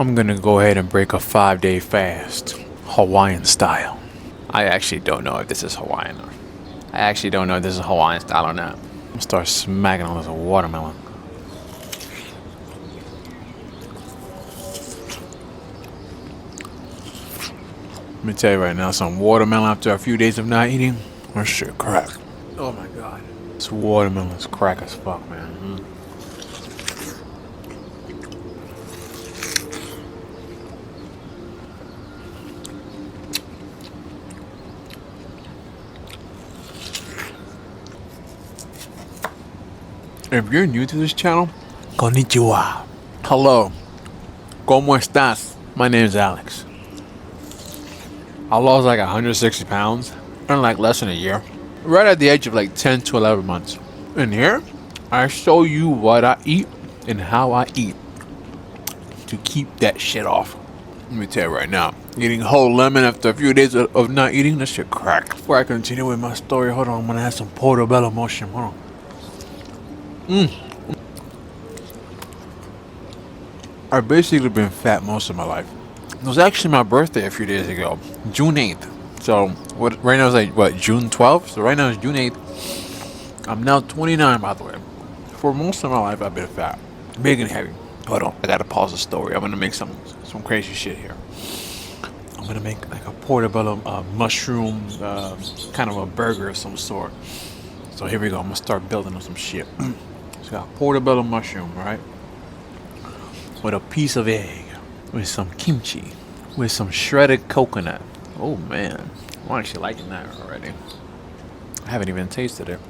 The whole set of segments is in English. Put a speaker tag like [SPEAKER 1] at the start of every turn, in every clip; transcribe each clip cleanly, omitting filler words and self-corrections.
[SPEAKER 1] I'm gonna go ahead and break a 5-day fast, Hawaiian style. I actually don't know if this is Hawaiian or not. I'm gonna start smacking on this watermelon. Let me tell you right now, some watermelon after a few days of not eating, that shit crack. Oh my god. This watermelon's crack as fuck, man. If you're new to this channel, konnichiwa. Hello. ¿Cómo estás? My name is Alex. I lost like 160 pounds in like less than a year. Right at the age of like 10 to 11 months. And here, I show you what I eat and how I eat to keep that shit off. Let me tell you right now, eating whole lemon after a few days of not eating, that shit crack. Before I continue with my story, hold on, I'm gonna have some portobello mushroom. Hold on. I've basically been fat most of my life. It was actually my birthday a few days ago, June 8th. So right now is like June 12th? So right now is June 8th. I'm now 29, by the way. For most of my life, I've been fat, big and heavy. Hold on, I gotta pause the story. I'm gonna make some crazy shit here. I'm gonna make like a portobello mushroom, kind of a burger of some sort. So here we go. I'm gonna start building up some shit. So got portobello mushroom, right? With a piece of egg, with some kimchi, with some shredded coconut. Oh man, I'm actually liking that already. I haven't even tasted it.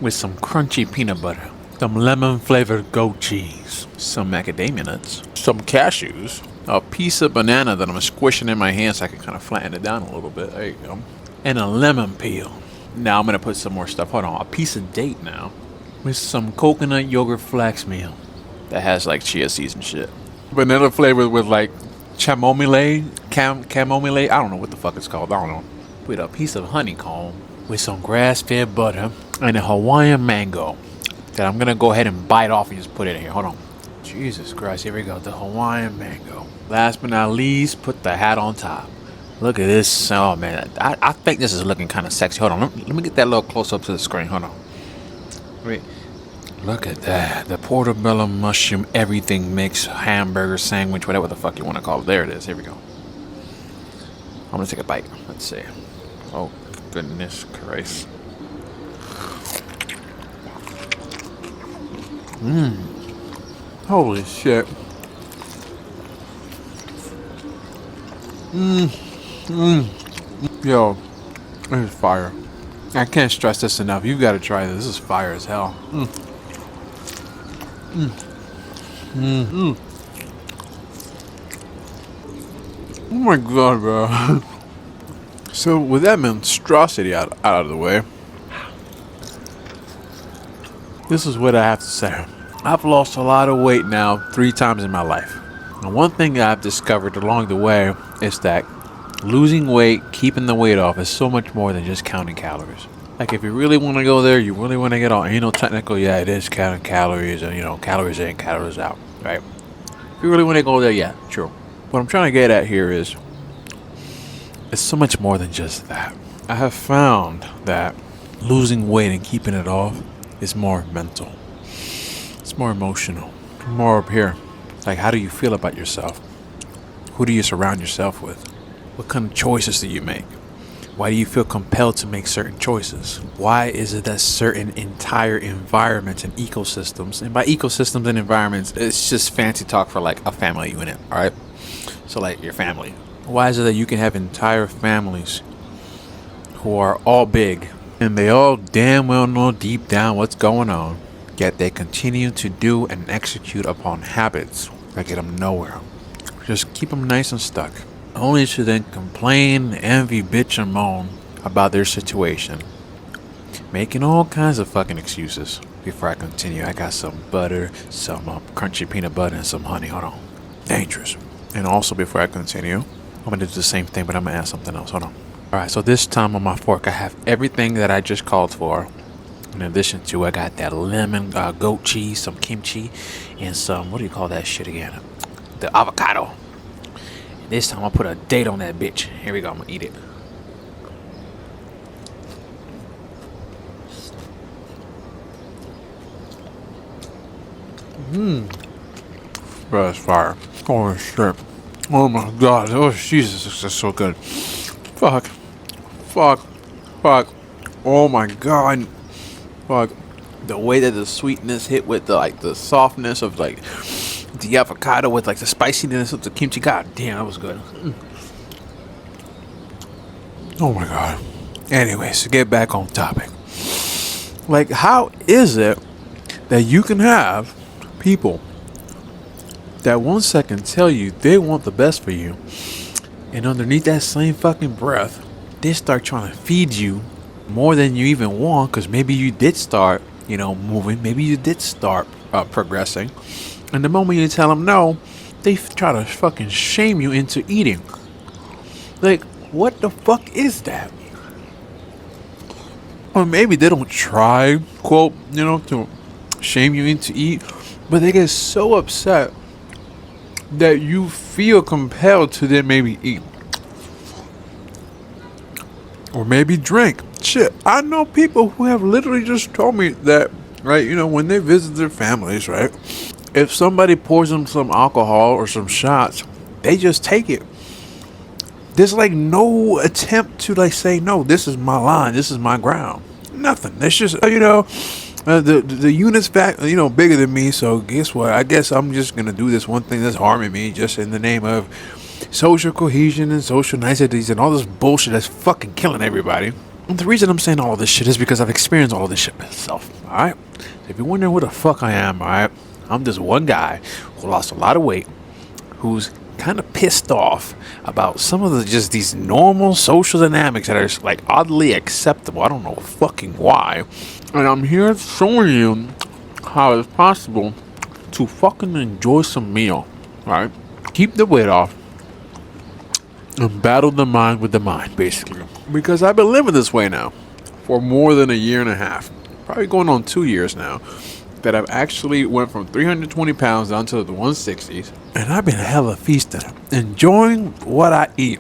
[SPEAKER 1] With some crunchy peanut butter, some lemon flavored goat cheese, some macadamia nuts, some cashews, a piece of banana that I'm squishing in my hand so I can kind of flatten it down a little bit. There you go. And a lemon peel. Now I'm gonna put some more stuff. Hold on, a piece of date now, with some coconut yogurt flax meal that has like chia seeds and shit. Vanilla flavored with like chamomile. I don't know what the fuck it's called. I don't know. With a piece of honeycomb, with some grass-fed butter, and a Hawaiian mango that I'm gonna go ahead and bite off and just put it in here. Hold on. Jesus Christ, here we go. The Hawaiian mango. Last but not least, put the hat on top. Look at this. Oh man, I think this is looking kind of sexy. Hold on, let me get that little close up to the screen. Hold on. Wait. Look at that. The portobello mushroom everything mix, hamburger sandwich, whatever the fuck you want to call it. There it is. Here we go. I'm gonna take a bite. Let's see. Oh goodness Christ. Holy shit. Yo, this is fire. I can't stress this enough. You gotta try this. This is fire as hell. Oh my god, bro. So with that monstrosity out of the way, this is what I have to say. I've lost a lot of weight now 3 times in my life. And one thing I've discovered along the way is that losing weight, keeping the weight off is so much more than just counting calories. Like if you really want to go there, you really want to get all anal technical, yeah, it is counting calories and calories in, calories out, right? If you really want to go there, yeah, true. What I'm trying to get at here is it's so much more than just that. I have found that losing weight and keeping it off is more mental. It's more emotional. More up here. Like, how do you feel about yourself? Who do you surround yourself with? What kind of choices do you make? Why do you feel compelled to make certain choices? Why is it that certain entire environments and ecosystems, and by ecosystems and environments, it's just fancy talk for like a family unit, all right? So like your family. Why is it that you can have entire families who are all big and they all damn well know deep down what's going on, yet they continue to do and execute upon habits that get them nowhere? Just keep them nice and stuck. Only to then complain, envy, bitch, and moan about their situation. Making all kinds of fucking excuses. Before I continue, I got some butter, some crunchy peanut butter, and some honey. Hold on. Dangerous. And also before I continue, I'm going to do the same thing, but I'm going to add something else. Hold on. Alright, so this time on my fork, I have everything that I just called for. In addition to, I got that lemon, goat cheese, some kimchi, and some, what do you call that shit again? The avocado. This time I'll put a date on that bitch. Here we go. I'm gonna eat it. Bro, it's fire. Oh shit. Oh my god. Oh Jesus, this is so good. Fuck. Fuck. Fuck. Oh my god. Fuck. The way that the sweetness hit with the like the softness of like the avocado with like the spiciness of the kimchi. God damn, that was good. Oh my god. Anyways, to get back on topic. Like, how is it that you can have people that 1 second tell you they want the best for you, and underneath that same fucking breath, they start trying to feed you more than you even want, because maybe you did start, moving, maybe you did start progressing, and the moment you tell them no, they try to fucking shame you into eating. Like, what the fuck is that? Or maybe they don't try, quote, to shame you into eat, but they get so upset that you feel compelled to then maybe eat. Or maybe drink. Shit, I know people who have literally just told me that, right, when they visit their families, right, if somebody pours them some alcohol or some shots, they just take it. There's like no attempt to like say, no, this is my line, this is my ground. Nothing. It's just, the unit's back, bigger than me. So guess what? I guess I'm just gonna do this one thing that's harming me, just in the name of social cohesion and social niceties and all this bullshit that's fucking killing everybody. And the reason I'm saying all this shit is because I've experienced all this shit myself. All right. If you're wondering who the fuck I am, all right, I'm just one guy who lost a lot of weight, who's kind of pissed off about some of the just these normal social dynamics that are just, like, oddly acceptable. I don't know fucking why. And I'm here showing you how it's possible to fucking enjoy some meal, right? Keep the weight off and battle the mind with the mind, basically. Because I've been living this way now for more than a year and a half, probably going on 2 years now, that I've actually went from 320 pounds down to the 160s, and I've been hella feasting, enjoying what I eat.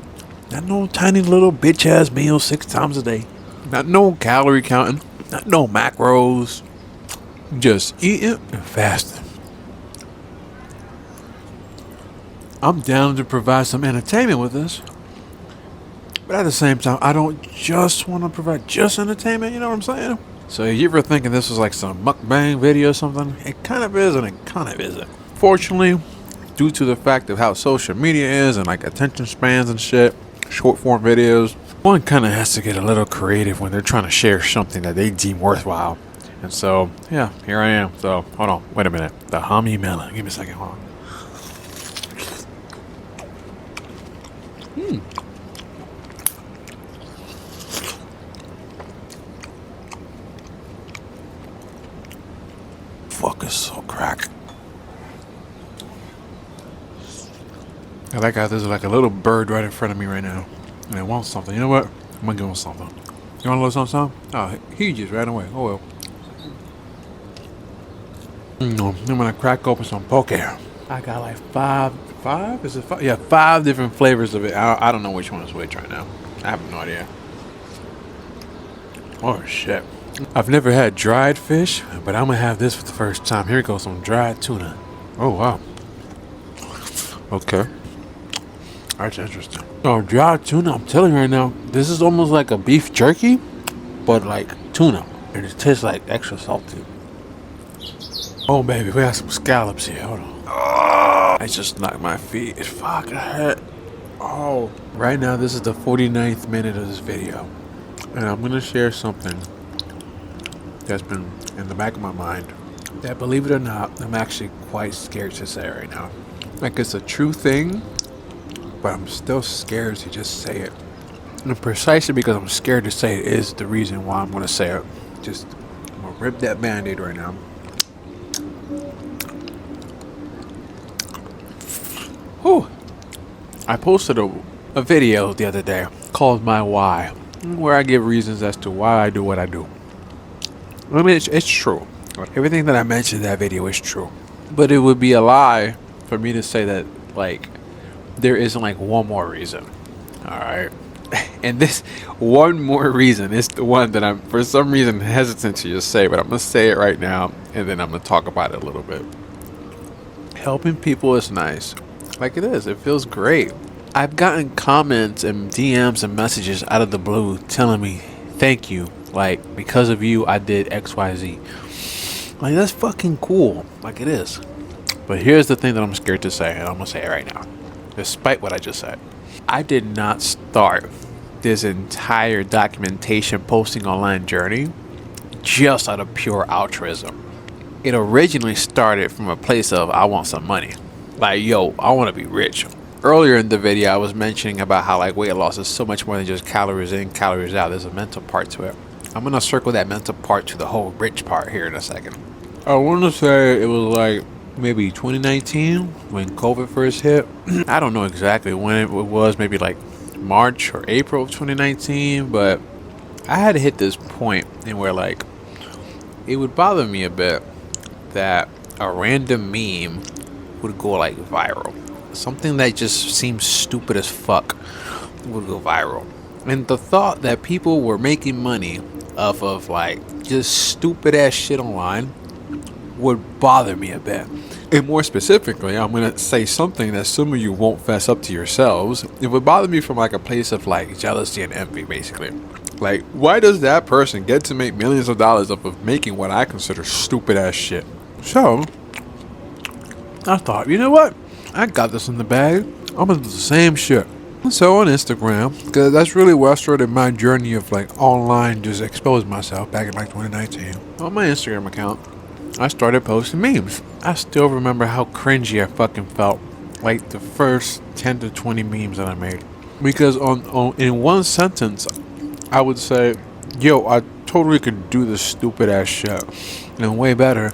[SPEAKER 1] Not no tiny little bitch ass meals 6 times a day, not no calorie counting, not no macros, just eating and fasting. I'm down to provide some entertainment with this, but at the same time, I don't just want to provide just entertainment, you know what I'm saying? So you ever thinking this was like some mukbang video or something? It kind of is and it kind of isn't. Fortunately, due to the fact of how social media is and like attention spans and shit, short form videos, one kind of has to get a little creative when they're trying to share something that they deem worthwhile. And so, yeah, here I am. So, hold on, wait a minute. The Hummy Melon. Give me a second, hold on. Fuck, is so crack. I like how there's like a little bird right in front of me right now, and it wants something. You know what? I'm gonna give him something. You want a little something? Oh, he just ran away. Oh well. I'm gonna crack open some poke. I got like five? Is it five? Yeah, 5 different flavors of it. I don't know which one is which right now. I have no idea. Oh shit. I've never had dried fish, but I'm gonna have this for the first time. Here goes some dried tuna. Oh wow. Okay. That's interesting. Oh, dried tuna, I'm telling you right now, this is almost like a beef jerky, but like tuna. And it tastes like extra salty. Oh baby, we got some scallops here. Hold on. Oh, I just knocked my feet. Fuck, I hurt. Oh. Right now, this is the 49th minute of this video. And I'm gonna share something that's been in the back of my mind that, believe it or not, I'm actually quite scared to say right now. Like, it's a true thing, but I'm still scared to just say it. And precisely because I'm scared to say it is the reason why I'm going to say it. Just, I'm going to rip that Band-Aid right now. Whew. I posted a video the other day called My Why, where I give reasons as to why I do what I do. I mean, it's true. Everything that I mentioned in that video is true. But it would be a lie for me to say that, like, there isn't like one more reason. All right. And this one more reason is the one that I'm for some reason hesitant to just say, but I'm gonna say it right now, and then I'm gonna talk about it a little bit. Helping people is nice, like it is. It feels great. I've gotten comments and DMs and messages out of the blue telling me, "Thank you. Like because of you, I did X, Y, Z." Like that's fucking cool. Like it is. But here's the thing that I'm scared to say, and I'm gonna say it right now, despite what I just said. I did not start this entire documentation posting online journey just out of pure altruism. It originally started from a place of I want some money. Like, yo, I want to be rich. Earlier in the video, I was mentioning about how like weight loss is so much more than just calories in, calories out. There's a mental part to it. I'm gonna circle that mental part to the whole rich part here in a second. I want to say it was like maybe 2019 when COVID first hit. I don't know exactly when it was, maybe like March or April of 2019, but I had to hit this point in where like it would bother me a bit that a random meme would go like viral. Something that just seems stupid as fuck would go viral. And the thought that people were making money off of like just stupid ass shit online would bother me a bit. And more specifically, I'm going to say something that some of you won't fess up to yourselves. It would bother me from like a place of like jealousy and envy, basically. Like, why does that person get to make millions of dollars off of making what I consider stupid ass shit? So, I thought, you know what? I got this in the bag. I'm going to do the same shit. So on Instagram, because that's really where I started my journey of like online just exposing myself back in like 2019. On my Instagram account, I started posting memes. I still remember how cringy I fucking felt like the first 10 to 20 memes that I made. Because on in one sentence, I would say, yo, I totally could do this stupid ass shit and way better.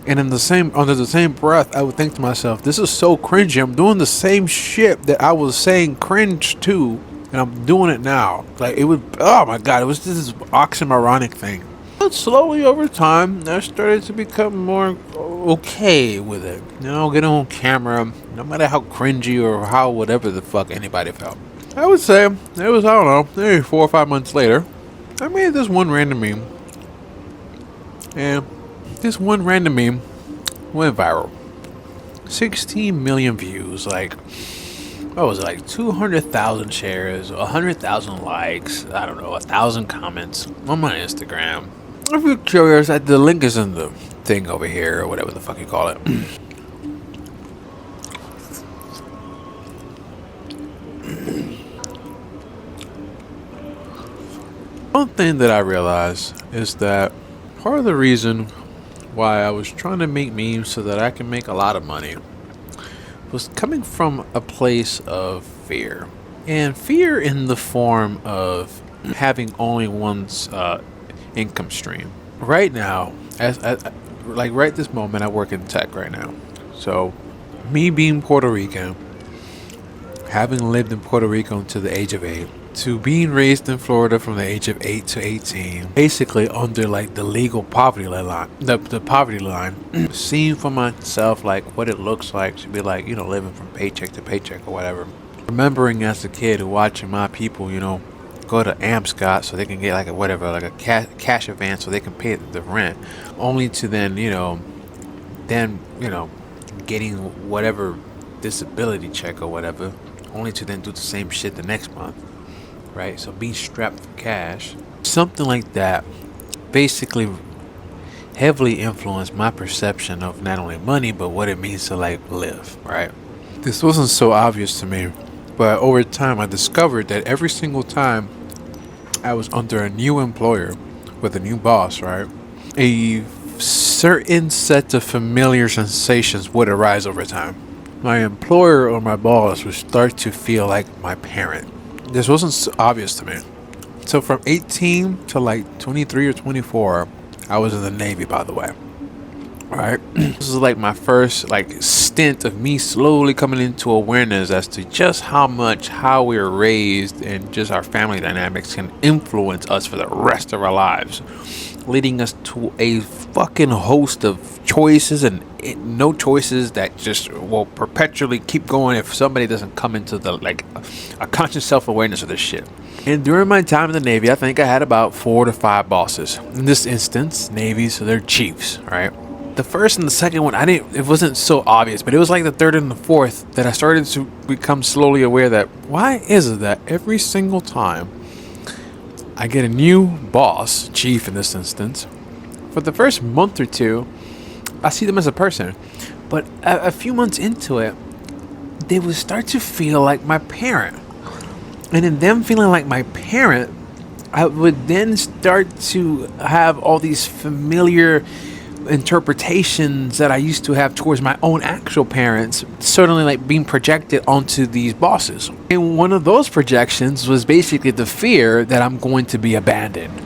[SPEAKER 1] And in the same under the same breath, I would think to myself, this is so cringy. I'm doing the same shit that I was saying cringe to, and I'm doing it now. Like it would, oh my god, it was this oxymoronic thing. But slowly over time, I started to become more okay with it. You know, get on camera, no matter how cringy or how whatever the fuck anybody felt. I would say it was, I don't know, maybe 4 or 5 months later, I made this one random meme. And this one random meme went viral. 16 million views, like, what was it, like 200,000 shares, 100,000 likes, I don't know, 1,000 comments on my Instagram. If you're curious, the link is in the thing over here, or whatever the fuck you call it. One thing that I realized is that part of the reason why I was trying to make memes so that I can make a lot of money was coming from a place of fear. And fear in the form of having only one's income stream. Right now, like right this moment, I work in tech right now. So, me being Puerto Rican, having lived in Puerto Rico until the age of 8, to being raised in Florida from the age of 8 to 18, basically under like the legal poverty line, the poverty line, seeing for myself like what it looks like to be like, you know, living from paycheck to paycheck or whatever. Remembering as a kid watching my people, you know, go to Amscot so they can get like a whatever, like a cash advance so they can pay the rent, only to then getting whatever disability check or whatever, only to then do the same shit the next month, right? So being strapped for cash, something like that, basically heavily influenced my perception of not only money but what it means to like live, right? This wasn't so obvious to me, but over time I discovered that every single time I was under a new employer with a new boss, right, a certain set of familiar sensations would arise over time. My employer or my boss would start to feel like my parent. This wasn't so obvious to me. So from 18 to like 23 or 24, I was in the Navy, by the way. Right? This is like my first like stint of me slowly coming into awareness as to just how we were raised and just our family dynamics can influence us for the rest of our lives. leading us to a fucking host of choices and no choices that just will perpetually keep going if somebody doesn't come into the like a conscious self-awareness of this shit. And during my time in the Navy, I think I had about 4 to 5 bosses. In this instance, Navy, so they're chiefs, right? The first and the second one, it wasn't so obvious, but it was like the third and the fourth that I started to become slowly aware that why is it that every single time I get a new boss, chief in this instance, for the first month or two, I see them as a person. But a few months into it, they would start to feel like my parent. And in them feeling like my parent, I would then start to have all these familiar interpretations that I used to have towards my own actual parents, certainly like being projected onto these bosses. And one of those projections was basically the fear that I'm going to be abandoned.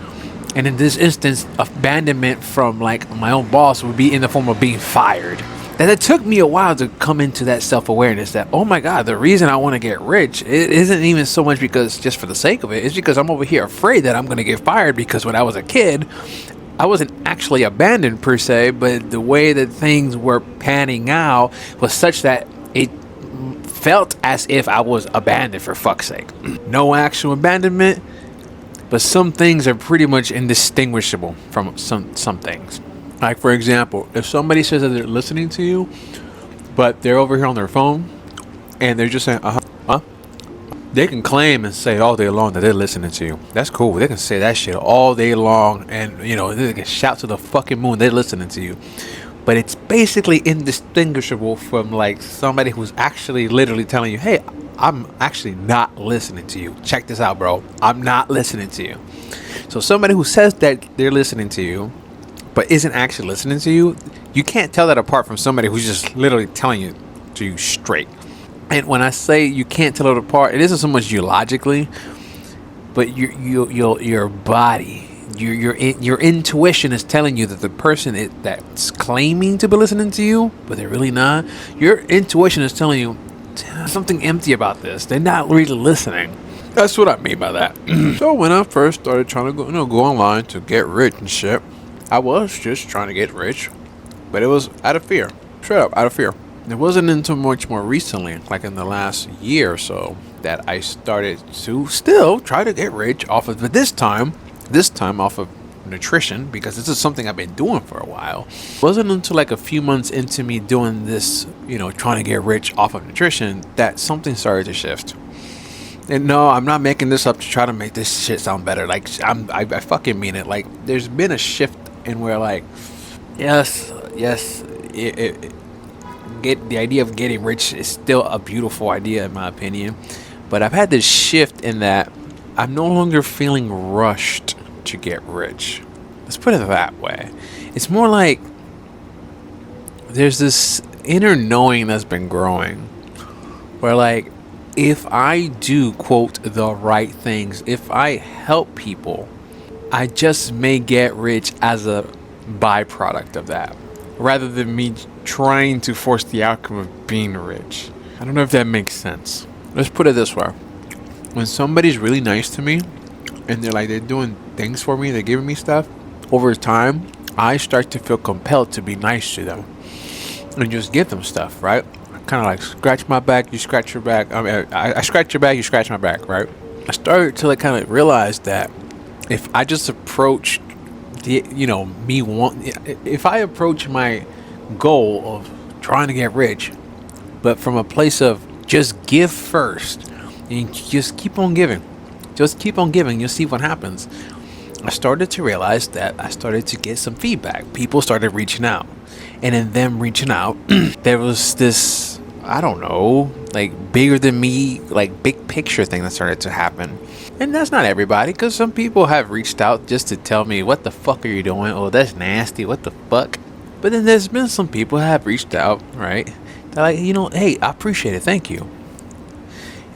[SPEAKER 1] And in this instance, abandonment from like my own boss would be in the form of being fired. That it took me a while to come into that self-awareness that, oh my God, the reason I want to get rich, it isn't even so much because just for the sake of it. It's because I'm over here afraid that I'm going to get fired because when I was a kid, I wasn't actually abandoned per se, but the way that things were panning out was such that it felt as if I was abandoned for fuck's sake. No actual abandonment, but some things are pretty much indistinguishable from some things. Like, for example, if somebody says that they're listening to you, but they're over here on their phone, and they're just saying, they can claim and say all day long that they're listening to you. That's cool. They can say that shit all day long, and, you know, they can shout to the fucking moon they're listening to you. But it's basically indistinguishable from, like, somebody who's actually literally telling you, hey, I'm actually not listening to you. Check this out, bro. I'm not listening to you. So somebody who says that they're listening to you, but isn't actually listening to you, you can't tell that apart from somebody who's just literally telling you to you straight. And when I say you can't tell it apart, it isn't so much you logically, but your body, your intuition is telling you that the person that's claiming to be listening to you, but they're really not. Your intuition is telling you something empty about this. They're not really listening. That's what I mean by that. So when I first started trying to go online to get rich and shit, I was just trying to get rich, but it was out of fear. Straight up, out of fear. It wasn't until much more recently, like in the last year or so, that I started to still try to get rich off of, but this time off of nutrition, because this is something I've been doing for a while. It wasn't until like a few months into me doing this, trying to get rich off of nutrition, that something started to shift. And no, I'm not making this up to try to make this shit sound better. Like, I fucking mean it. Like, there's been a shift in where, like, yes, the idea of getting rich is still a beautiful idea in my opinion, but I've had this shift in that I'm no longer feeling rushed to get rich. Let's put it that way. It's more like there's this inner knowing that's been growing where, like, if I do, quote, the right things, if I help people, I just may get rich as a byproduct of that, rather than me trying to force the outcome of being rich. I don't know if that makes sense. Let's put it this way. When somebody's really nice to me, and they're doing things for me, they're giving me stuff, over time, I start to feel compelled to be nice to them and just give them stuff, right? Kind of like scratch my back, you scratch your back. I scratch your back, you scratch my back, right? I started to kind of realize that if I just approach if I approach my goal of trying to get rich, but from a place of just give first, and just keep on giving, you'll see what happens. I started to realize that I started to get some feedback. People started reaching out, and in them reaching out, there was this, I don't know, like bigger than me, like big picture thing that started to happen. And that's not everybody, because some people have reached out just to tell me, what the fuck are you doing? Oh, that's nasty. What the fuck? But then there's been some people who have reached out, right? They're like, hey, I appreciate it. Thank you.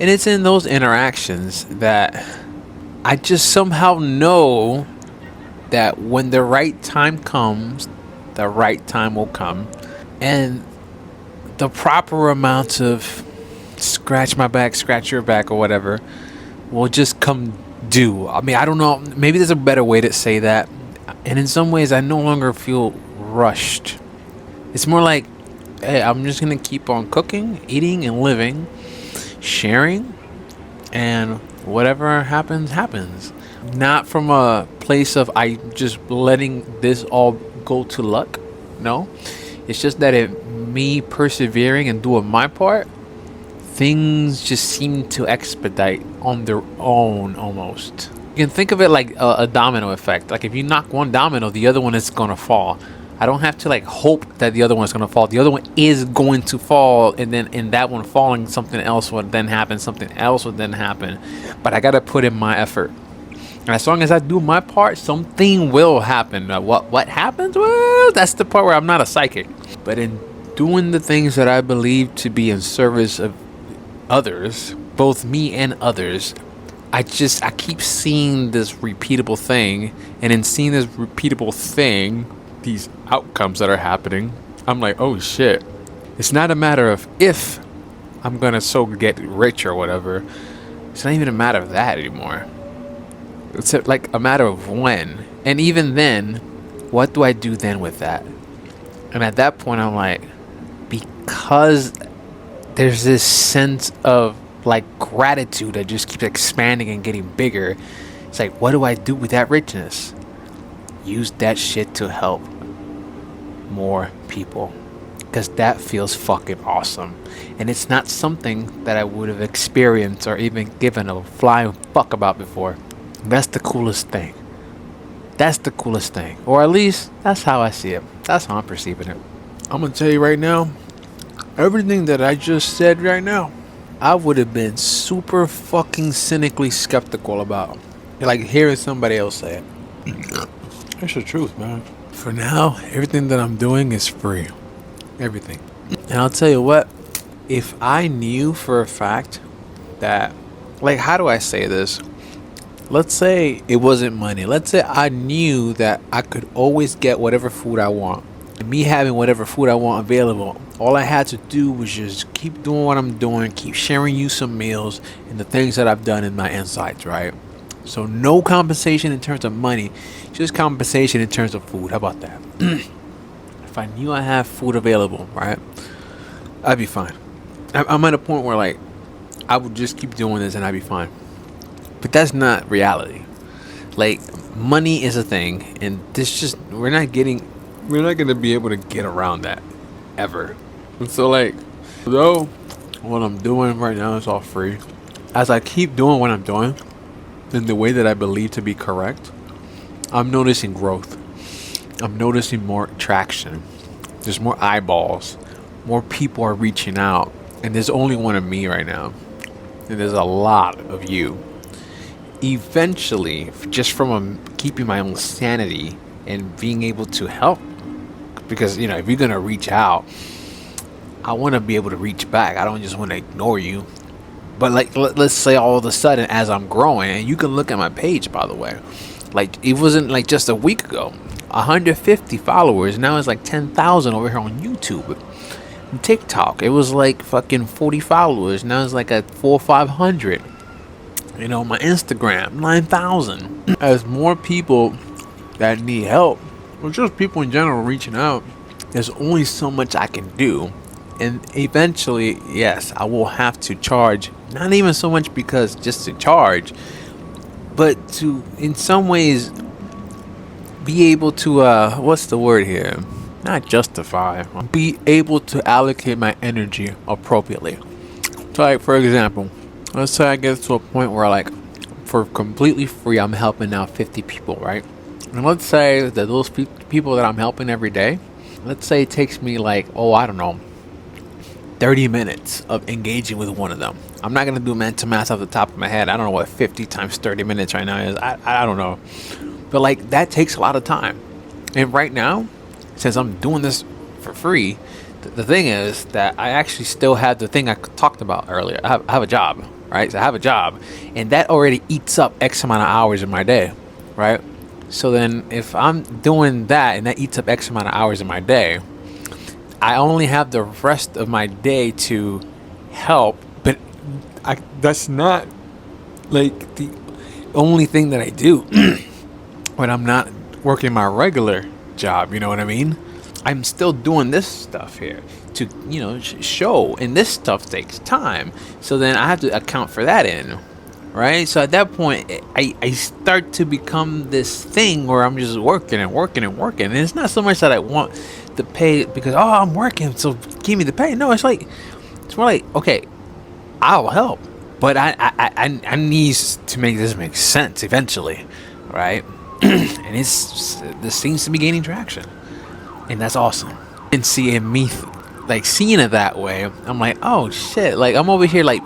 [SPEAKER 1] And it's in those interactions that I just somehow know that when the right time comes, the right time will come. And the proper amount of scratch my back, scratch your back, or whatever will just come due. I mean, I don't know. Maybe there's a better way to say that. And in some ways, I no longer feel rushed. It's more like, hey, I'm just gonna keep on cooking, eating, and living, sharing, and whatever happens, happens. Not from a place of I just letting this all go to luck. No, it's just that me persevering and doing my part, things just seem to expedite on their own almost. You can think of it like a domino effect. Like if you knock one domino, the other one is gonna fall. I don't have to like hope that the other one's gonna fall. The other one is going to fall, and then in that one falling, something else would then happen. Something else would then happen. But I gotta put in my effort. And as long as I do my part, something will happen. What happens? Well, that's the part where I'm not a psychic. But in doing the things that I believe to be in service of others, both me and others, I keep seeing this repeatable thing, and in seeing this repeatable thing, these outcomes that are happening, I'm like, oh shit. It's not a matter of if I'm gonna so get rich or whatever. It's not even a matter of that anymore. It's like a matter of when. And even then, what do I do then with that? And at that point, I'm like, because there's this sense of like gratitude that just keeps expanding and getting bigger. It's like, what do I do with that richness? Use that shit to help more people, because that feels fucking awesome. And it's not something that I would have experienced or even given a flying fuck about before. That's the coolest thing. That's the coolest thing. Or at least that's how I see it. That's how I'm perceiving it. I'm gonna tell you right now, everything that I just said right now, I would have been super fucking cynically skeptical about. Like hearing somebody else say it. That's the truth, man. For now, everything that I'm doing is free. Everything. And I'll tell you what, if I knew for a fact that, like, how do I say this? Let's say it wasn't money. Let's say I knew that I could always get whatever food I want. And me having whatever food I want available, all I had to do was just keep doing what I'm doing, keep sharing you some meals and the things that I've done in my insights, right? So no compensation in terms of money, just compensation in terms of food. How about that? If I knew I have food available, right, I'd be fine. I'm at a point where like I would just keep doing this and I'd be fine. But that's not reality. Like money is a thing, and this just we're not gonna be able to get around that ever. And so like, though what I'm doing right now is all free, as I keep doing what I'm doing in the way that I believe to be correct, I'm noticing growth. I'm noticing more traction. There's more eyeballs. More people are reaching out. And there's only one of me right now. And there's a lot of you. Eventually, just from keeping my own sanity and being able to help. Because, you know, if you're going to reach out, I want to be able to reach back. I don't just want to ignore you. But like, let's say all of a sudden as I'm growing, and you can look at my page, by the way, like it wasn't like just a week ago, 150 followers. Now it's like 10,000 over here on YouTube. And TikTok, it was like fucking 40 followers. Now it's like at 400 or 500. You know, my Instagram, 9,000. As more people that need help, or just people in general reaching out, there's only so much I can do. And eventually, yes, I will have to charge. Not even so much because just to charge, but to, in some ways, be able to, what's the word here? Not justify. Be able to allocate my energy appropriately. So, like, for example, let's say I get to a point where, like, for completely free, I'm helping out 50 people, right? And let's say that those people that I'm helping every day, let's say it takes me, like, I don't know, 30 minutes of engaging with one of them. I'm not going to do mental math off the top of my head. I don't know what 50 times 30 minutes right now is. I don't know. But like that takes a lot of time. And right now, since I'm doing this for free, the thing is that I actually still have the thing I talked about earlier. I have a job, right? So I have a job. And that already eats up X amount of hours in my day, right? So then if I'm doing that and that eats up X amount of hours in my day, I only have the rest of my day to help, but that's not like the only thing that I do when I'm not working my regular job, you know what I mean? I'm still doing this stuff here to, show, and this stuff takes time. So then I have to account for that in, right? So at that point, I start to become this thing where I'm just working and working and working. And it's not so much that I want the pay because, oh, I'm working, so give me the pay. No, it's more like, okay, I'll help, but I need to make this make sense eventually, right? And this seems to be gaining traction, and that's awesome. And seeing me, like seeing it that way, I'm like, oh shit! Like I'm over here, like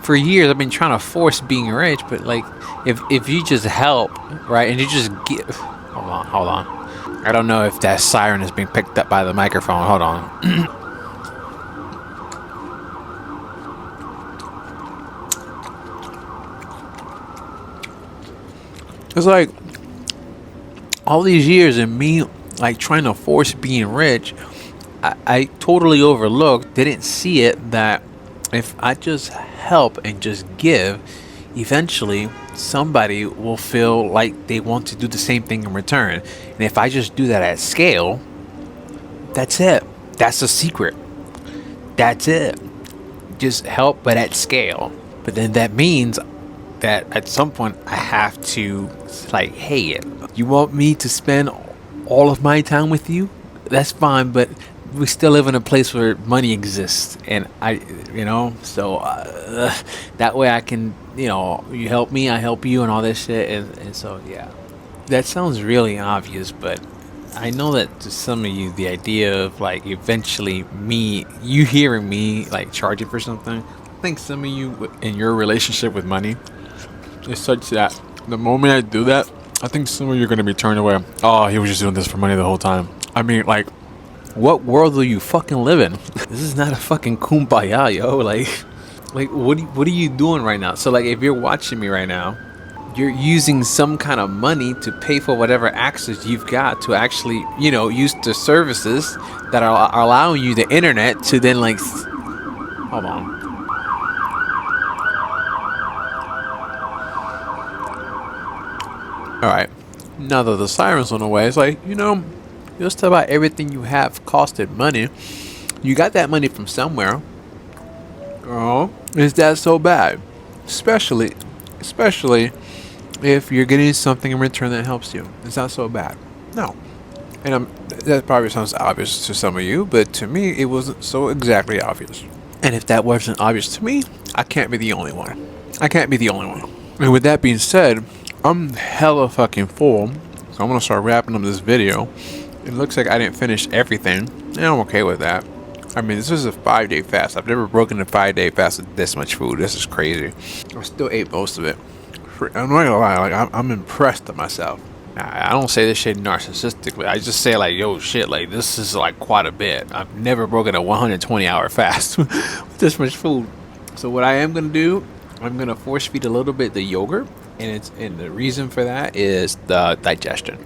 [SPEAKER 1] for years I've been trying to force being rich, but like if you just help, right, and you just give. Hold on. I don't know if that siren is being picked up by the microphone. Hold on. It's like all these years and me like trying to force being rich, I totally overlooked, didn't see it that if I just help and just give, eventually somebody will feel like they want to do the same thing in return. And if I just do that at scale, that's it. That's the secret. That's it. Just help, but at scale. But then that means that at some point I have to like, hey, you want me to spend all of my time with you? That's fine, but we still live in a place where money exists, and so that way I can, you help me, I help you, and all this shit, and so yeah, that sounds really obvious, but I know that to some of you, the idea of like eventually you hearing me like charging for something, I think some of you in your relationship with money is such that the moment I do that, I think some of you are going to be turned away. Oh, he was just doing this for money the whole time. I mean, like, what world are you fucking live in? This is not a fucking kumbaya, yo. Like what are you doing right now? So like, if you're watching me right now, you're using some kind of money to pay for whatever access you've got to actually, use the services that are allowing you the internet to then like, hold on. All right, now that the sirens went away, it's like, just about everything you have costed money. You got that money from somewhere. Oh, is that so bad? Especially if you're getting something in return that helps you. It's not so bad. No. And that probably sounds obvious to some of you, but to me, it wasn't so exactly obvious. And if that wasn't obvious to me, I can't be the only one. And with that being said, I'm hella fucking full, so I'm gonna start wrapping up this video. It looks like I didn't finish everything, and I'm okay with that. I mean, this is a 5-day fast. I've never broken a 5-day fast with this much food. This is crazy. I still ate most of it. I'm not gonna lie, like I'm impressed with myself. I don't say this shit narcissistically. I just say like, yo, shit, like this is like quite a bit. I've never broken a 120-hour fast with this much food. So what I am gonna do, I'm gonna force feed a little bit the yogurt. And the reason for that is the digestion.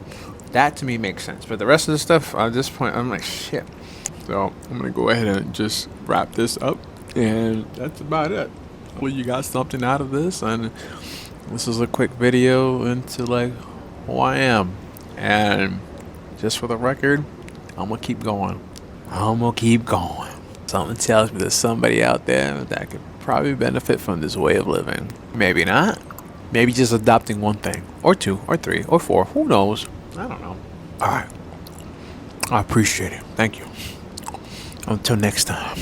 [SPEAKER 1] That to me makes sense. But the rest of the stuff, at this point, I'm like, shit. So I'm going to go ahead and just wrap this up. And that's about it. Hopefully you got something out of this. And this is a quick video into like who I am. And just for the record, I'm going to keep going. Something tells me there's somebody out there that could probably benefit from this way of living. Maybe not. Maybe just adopting one thing, or 2, or 3, or 4. Who knows? I don't know. All right. I appreciate it. Thank you. Until next time.